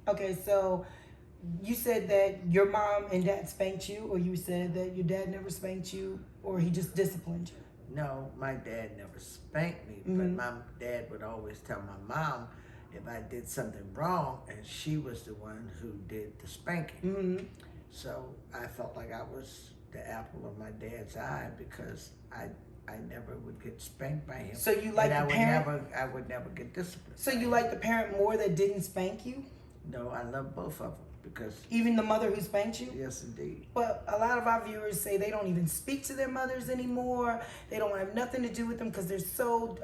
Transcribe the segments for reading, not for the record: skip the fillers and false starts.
Okay, so you said that your mom and dad spanked you, or you said that your dad never spanked you, or he just disciplined you? No, my dad never spanked me, but Mm-hmm. my dad would always tell my mom if I did something wrong, and she was the one who did the spanking. Mm-hmm. So I felt like I was the apple of my dad's eye because I never would get spanked by him. So you like and the parent? I would never get disciplined. So you like the parent more that didn't spank you, No, I love both of them because even the mother who spanked you? yes, indeed. But a lot of our viewers say they don't even speak to their mothers anymore. They don't have nothing to do with them because they're so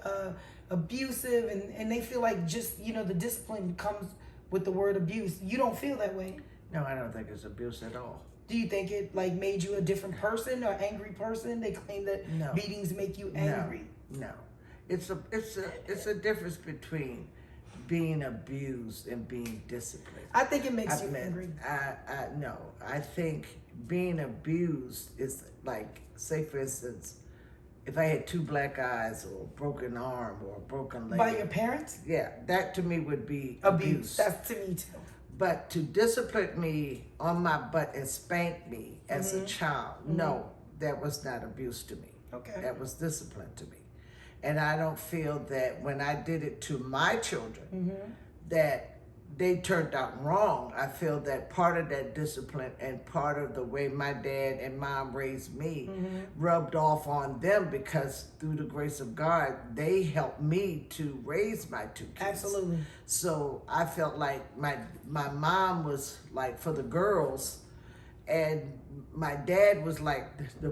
abusive, and they feel like just, the discipline comes with the word abuse. You don't feel that way. No, I don't think it's abuse at all. Do you think it like made you a different person or angry person? They claim that No. beatings make you angry. No, it's a difference between being abused and being disciplined. I think it makes you angry. No, I think being abused is like, say for instance, if I had two black eyes or a broken arm or a broken leg. By your parents? Yeah, that to me would be Abuse. That's to me too. But to discipline me on my butt and spank me as a child, no, that was not abuse to me. Okay. That was discipline to me. And I don't feel that when I did it to my children, that they turned out wrong. I feel that part of that discipline and part of the way my dad and mom raised me rubbed off on them because through the grace of God, they helped me to raise my two kids. Absolutely. So I felt like my mom was like for the girls, and my dad was like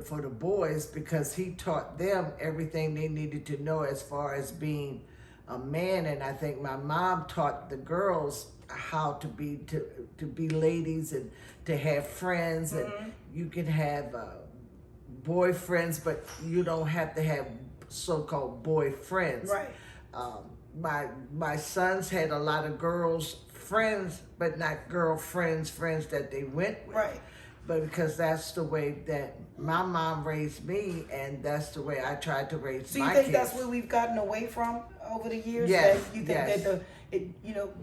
for the boys because he taught them everything they needed to know as far as being a man. And I think my mom taught the girls how to be ladies and to have friends, and you can have boyfriends, but you don't have to have so-called boyfriends. Right. My sons had a lot of girls friends, but not girlfriends, friends that they went with. Right. But because that's the way that my mom raised me, and that's the way I tried to raise So you my think kids. that's where we've gotten away from over the years? Yes, That you think yes. that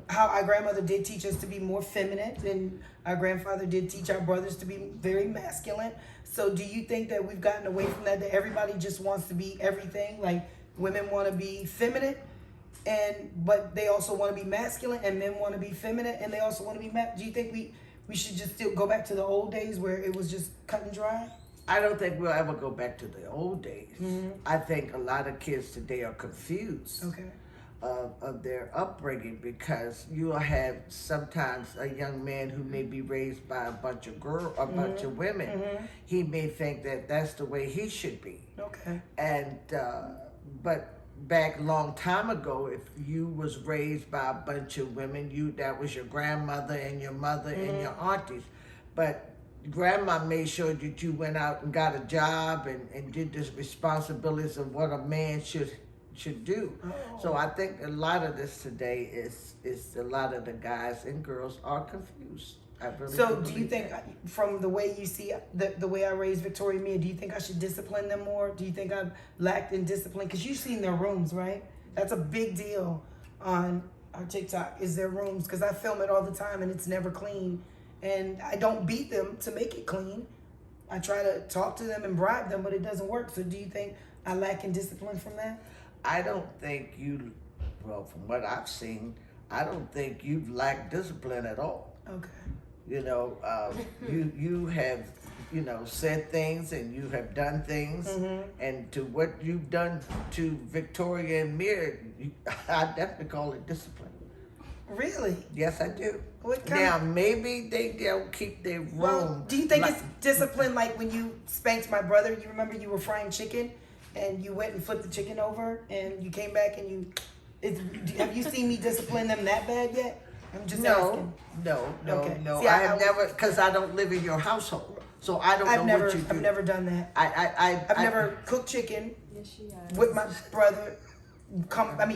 how our grandmother did teach us to be more feminine, and our grandfather did teach our brothers to be very masculine. So do you think that we've gotten away from that everybody just wants to be everything? Like women want to be feminine, but they also want to be masculine, and men want to be feminine, and they also want to be do you think we should just still go back to the old days where it was just cut and dry? I don't think we'll ever go back to the old days. I think a lot of kids today are confused of their upbringing because you'll have sometimes a young man who may be raised by a bunch of bunch of women. He may think that that's the way he should be. Okay. And but back a long time ago, if you was raised by a bunch of women, that was your grandmother and your mother and your aunties. But grandma made sure that you went out and got a job and did the responsibilities of what a man should do. So I think a lot of this today is a lot of the guys and girls are confused. I really So do you believe think, that. from the way you see the way I raised Victoria and Mia, do you think I should discipline them more? Do you think I've lacked in discipline? Because you've seen their rooms, right? That's a big deal on our TikTok, is their rooms, because I film it all the time and it's never clean. And I don't beat them to make it clean. I try to talk to them and bribe them, but it doesn't work. So do you think I lack in discipline from that? I don't think well, from what I've seen, I don't think you've lacked discipline at all. Okay. You have, said things and you have done things, and to what you've done to Victoria and Mia, I definitely call it discipline. Really? Yes, I do. What kind Now, maybe they don't keep their room. Well, do you think it's discipline like when you spanked my brother? You remember you were frying chicken and you went and flipped the chicken over and you came back and have you seen me discipline them that bad yet? I'm just asking. No. See, I have never, because I don't live in your household. So I don't know what you do. I've never done that. I've never cooked chicken Yes, she has. with my brother.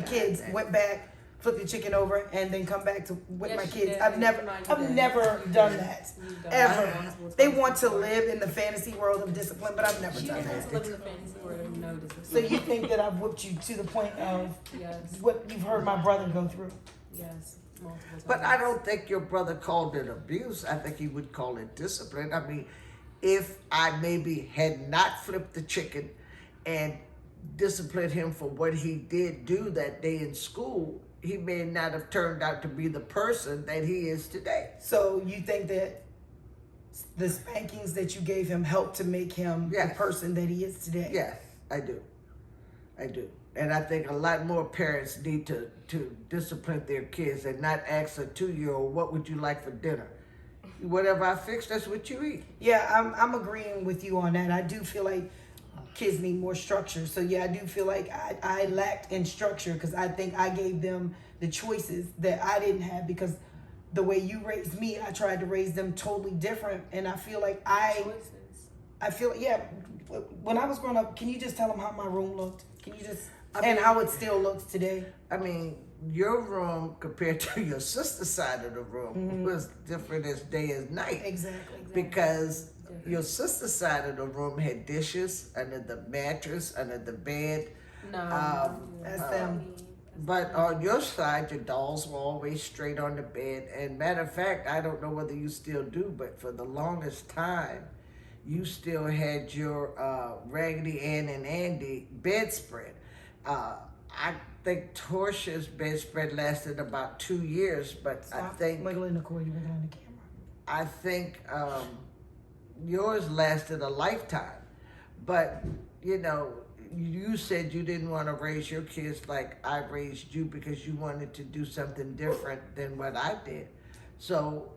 Kids went back, flipped the chicken over, and then come back with Yes, my she kids. did. I've never done that. You've done Ever. that multiple They times want to before. live in the fantasy world of discipline, but I've never She done wants that. to live in the fantasy world of no discipline. So you think that I've whooped you to the point of Yes. what you've heard my brother go through? Yes. multiple times. But I don't think your brother called it abuse. I think he would call it discipline. I mean, if I maybe had not flipped the chicken and disciplined him for what he did do that day in school, he may not have turned out to be the person that he is today. So you think that the spankings that you gave him helped to make him the Yes. person that he is today? Yes, I do. I do. And I think a lot more parents need to discipline their kids and not ask a 2-year-old, what would you like for dinner? Whatever I fix, that's what you eat. Yeah, I'm agreeing with you on that. I do feel like kids need more structure. So yeah, I do feel like I lacked in structure because I think I gave them the choices that I didn't have because the way you raised me, I tried to raise them totally different. And I feel like when I was growing up, can you just tell them how my room looked? Can you just, and how it still looks today? I mean, your room compared to your sister's side of the room was different as day as night. Exactly. Because your sister's side of the room had dishes under the mattress, under the bed. No, That's them. But on your side, your dolls were always straight on the bed. And matter of fact, I don't know whether you still do, but for the longest time, you still had your Raggedy Ann and Andy bedspread. I think Tortia's bedspread lasted about 2 years, but Stop I think wiggling the cord, you're on the camera. I think yours lasted a lifetime. But, you know, you said you didn't want to raise your kids like I raised you because you wanted to do something different than what I did. So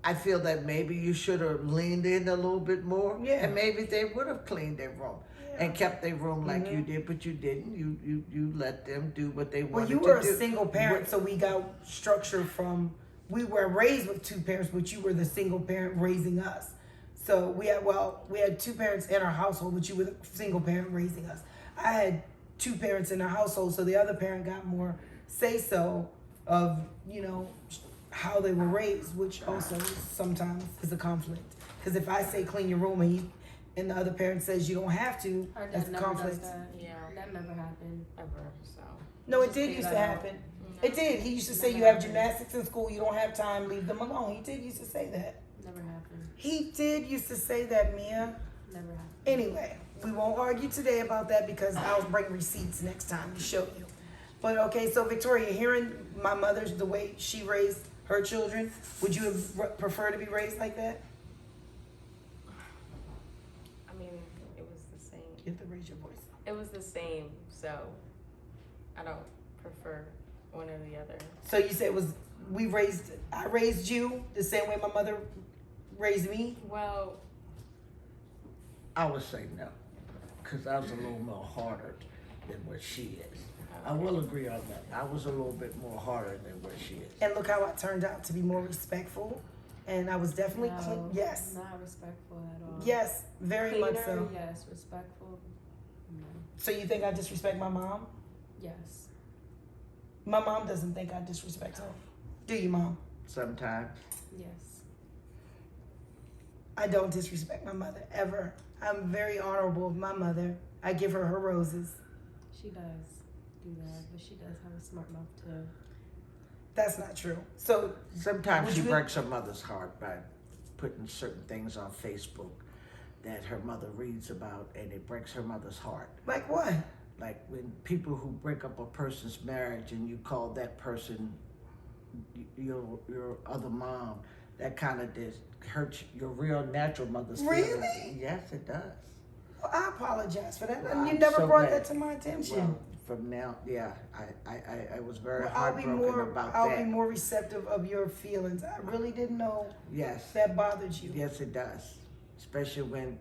I feel that maybe you should have leaned in a little bit more. Yeah. And maybe they would have cleaned their room and kept their room like you did, but you didn't. You let them do what they wanted to do. Well, you were a single parent, so we got structure from, we were raised with 2 parents, but you were the single parent raising us. So we had 2 parents in our household, but you were the single parent raising us. I had 2 parents in our household, so the other parent got more say-so of, you know, how they were raised, which also sometimes is a conflict. Because if I say clean your room and the other parent says you don't have to, Our that's dad a never conflict. does that. Yeah. That never happened. Ever, so. No, it Just did figure used to that out. happen. It did. He used to say you have gymnastics in school, you don't have time, leave them alone. He did used to say that. Never happened. He did used to say that, Mia. Never happened. Anyway, we won't argue today about that because I'll bring receipts next time to show you. But okay, so Victoria, hearing my mother's, the way she raised her children, would you have preferred to be raised like that? I mean, it was the same. You have to raise your voice. It was the same, so I don't prefer one or the other. So you said I raised you the same way my mother raised me? Well, I would say no, because I was a little more harder than what she is. I will agree on that. I was a little bit more harder than what she is. And look how I turned out to be more respectful. And I was definitely clean. Yes. Not respectful at all. Yes, very much Cleaner, so. yes. Respectful, no. So you think I disrespect my mom? Yes. My mom doesn't think I disrespect her. Do you, Mom? Sometimes. Yes. I don't disrespect my mother, ever. I'm very honorable of my mother. I give her her roses. She does do that, but she does have a smart mouth too. That's not true. So, Sometimes Would she you- breaks her mother's heart by putting certain things on Facebook that her mother reads about, and it breaks her mother's heart. like what? Like when people who break up a person's marriage and you call that person your other mom, that kind of hurts your real natural mother's feelings. Really? Yes, it does. Well, I apologize for that. Well, And you I'm never so brought glad. that to my attention. Well, from now, yeah, I was very Well, I'll be heartbroken about that. I'll be more receptive of your feelings. I really didn't know Yes. that bothered you. Yes, it does. Especially when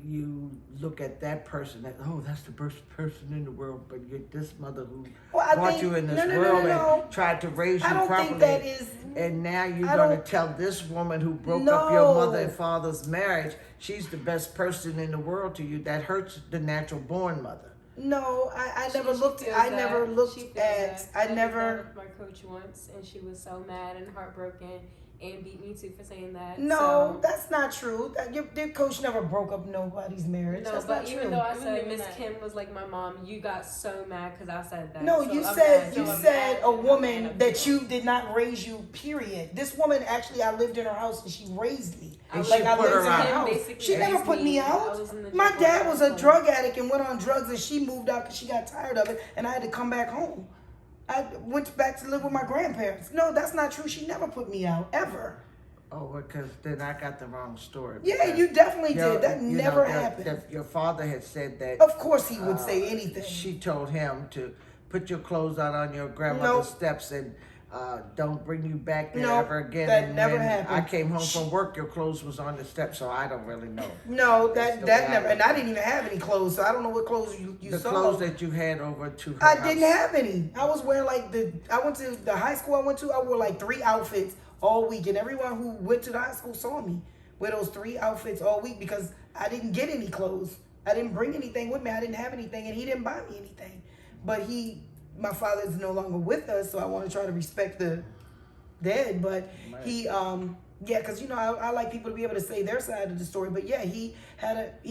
you look at that person, that, oh, that's the best person in the world, but you're this mother who Well, I brought think, you in this no, world no. and tried to raise you I don't properly. think that is. And now you're I going to don't- tell this woman who broke up your mother and No. father's marriage, she's the best person in the world to you. That hurts the natural born mother. No, I She- never she looked. feels I that. never looked She feels at. that. I did never. that with my coach once, and she was so mad and heartbroken, and beat me too for saying that. No, So, that's not true. Your coach never broke up nobody's marriage. no, That's but not even true. though I I said wouldn't Miss even Kim was like my mom, you got so mad because I said that. No, So you I'm said mad. you So said imagine a how woman mad I that feel. you did not raise you. Period. This woman actually, I lived in her house and she raised me. And Like she I put lived her in her out. house. Basically She never raised put me I out. was in the My drug dad was a household. drug addict and went on drugs, and she moved out because she got tired of it, and I had to come back home. I went back to live with my grandparents. No, that's not true. She never put me out ever. Oh, because then I got the wrong story. Yeah, because you definitely your- did. That you know, never the- happened. your father had said that. Of course, he would say anything. She told him to put your clothes out on your grandmother's Nope. steps and don't bring you back there Nope, ever again. that And never when happened. I came home from work, your clothes was on the steps, so I don't really know. No, That's that the that way never. I And I didn't even have any clothes, so I don't know what clothes you The saw. clothes that you had over to her I house. didn't have any. I was wearing like I went to the high school I went to, I wore like 3 outfits all week. And everyone who went to the high school saw me wear those 3 outfits all week because I didn't get any clothes. I didn't bring anything with me. I didn't have anything and he didn't buy me anything. But my father is no longer with us, so I want to try to respect the dead. But Right. yeah, because I like people to be able to say their side of the story. But yeah, he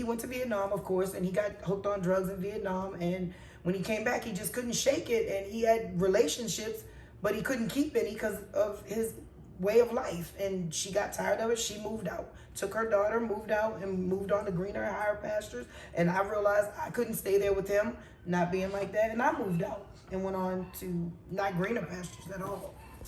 went to Vietnam, of course, and he got hooked on drugs in Vietnam. And when he came back, he just couldn't shake it. And he had relationships, but he couldn't keep any because of his way of life. And she got tired of it. She moved out, took her daughter, moved out, and moved on to greener, higher pastures. And I realized I couldn't stay there with him, not being like that. And I moved out and went on to not greener pastures at all.